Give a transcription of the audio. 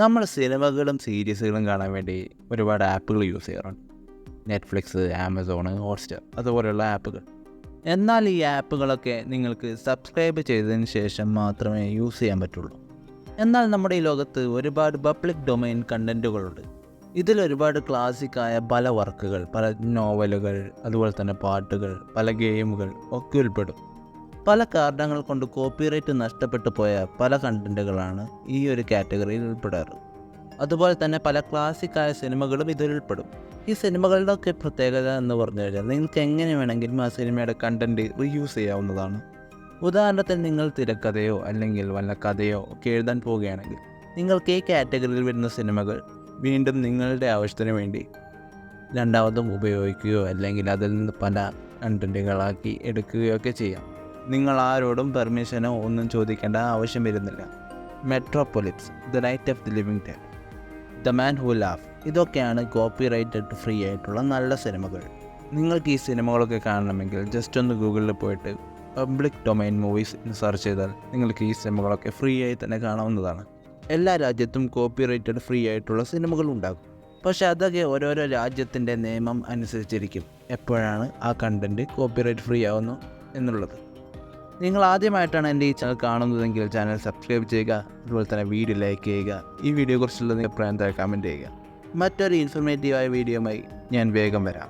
നമ്മൾ സിനിമകളും സീരീസുകളും കാണാൻ വേണ്ടി ഒരുപാട് ആപ്പുകൾ യൂസ് ചെയ്യാറുണ്ട്. നെറ്റ്ഫ്ലിക്സ്, ആമസോൺ, ഹോട്ട്സ്റ്റാർ അതുപോലെയുള്ള ആപ്പുകൾ. എന്നാൽ ഈ ആപ്പുകളൊക്കെ നിങ്ങൾക്ക് സബ്സ്ക്രൈബ് ചെയ്തതിന് ശേഷം മാത്രമേ യൂസ് ചെയ്യാൻ പറ്റുള്ളൂ. എന്നാൽ നമ്മുടെ ഈ ലോകത്ത് ഒരുപാട് പബ്ലിക് ഡൊമൈൻ കണ്ടൻറ്റുകളുണ്ട്. ഇതിലൊരുപാട് ക്ലാസിക്കായ പല വർക്കുകൾ, പല നോവലുകൾ, അതുപോലെ തന്നെ പാട്ടുകൾ, പല ഗെയിമുകൾ ഒക്കെ ഉൾപ്പെടും. പല കാരണങ്ങൾ കൊണ്ട് കോപ്പിറൈറ്റ് നഷ്ടപ്പെട്ടു പോയ പല കണ്ടൻറ്റുകളാണ് ഈ ഒരു കാറ്റഗറിയിൽ ഉൾപ്പെടാറ്. അതുപോലെ തന്നെ പല ക്ലാസിക്കായ സിനിമകളും ഇതിൽ ഉൾപ്പെടും. ഈ സിനിമകളുടെ ഒക്കെ പ്രത്യേകത എന്ന് പറഞ്ഞു കഴിഞ്ഞാൽ നിങ്ങൾക്ക് എങ്ങനെ വേണമെങ്കിലും ആ സിനിമയുടെ കണ്ടൻറ്റ് റീയൂസ് ചെയ്യാവുന്നതാണ്. ഉദാഹരണത്തിന് നിങ്ങൾ തിരക്കഥയോ അല്ലെങ്കിൽ വല്ല കഥയോ ഒക്കെ എഴുതാൻ പോവുകയാണെങ്കിൽ നിങ്ങൾക്ക് ഈ കാറ്റഗറിയിൽ വരുന്ന സിനിമകൾ വീണ്ടും നിങ്ങളുടെ ആവശ്യത്തിന് വേണ്ടി രണ്ടാമതും ഉപയോഗിക്കുകയോ അല്ലെങ്കിൽ അതിൽ നിന്ന് പല കണ്ടൻറ്റുകളാക്കി എടുക്കുകയോ ഒക്കെ ചെയ്യാം. നിങ്ങൾ ആരോടും പെർമിഷനോ ഒന്നും ചോദിക്കേണ്ട ആവശ്യം വരുന്നില്ല. Metropolis, the night of the living dead, the man who laugh, ഇതൊക്കെയാണ് കോപ്പിറൈറ്റഡ് ഫ്രീ ആയിട്ടുള്ള നല്ല സിനിമകൾ. നിങ്ങൾക്ക് ഈ സിനിമകളൊക്കെ കാണണമെങ്കിൽ ജസ്റ്റ് ഒന്ന് ഗൂഗിളിൽ പോയിട്ട് പബ്ലിക് ഡൊമൈൻ മൂവീസ് സെർച്ച് ചെയ്താൽ നിങ്ങൾക്ക് ഈ സിനിമകളൊക്കെ ഫ്രീ ആയി തന്നെ കാണാവുന്നതാണ്. എല്ലാ രാജ്യത്തും കോപ്പിറൈറ്റഡ് ഫ്രീ ആയിട്ടുള്ള സിനിമകൾ ഉണ്ടാകും. പക്ഷേ അതൊക്കെ ഓരോരോ രാജ്യത്തിൻ്റെ നിയമം അനുസരിച്ചിരിക്കും എപ്പോഴാണ് ആ കണ്ടൻറ്റ് കോപ്പിറൈറ്റ് ഫ്രീ ആവുന്നു എന്നുള്ളത്. നിങ്ങൾ ആദ്യമായിട്ടാണ് എൻ്റെ ഈ ചാനൽ കാണുന്നതെങ്കിൽ ചാനൽ സബ്സ്ക്രൈബ് ചെയ്യുക, അതുപോലെ തന്നെ വീഡിയോ ലൈക്ക് ചെയ്യുക. ഈ വീഡിയോയെക്കുറിച്ചുള്ള അഭിപ്രായം താഴെ കമൻറ്റ് ചെയ്യുക. മറ്റൊരു ഇൻഫർമേറ്റീവായ വീഡിയോയുമായി ഞാൻ വേഗം വരാം.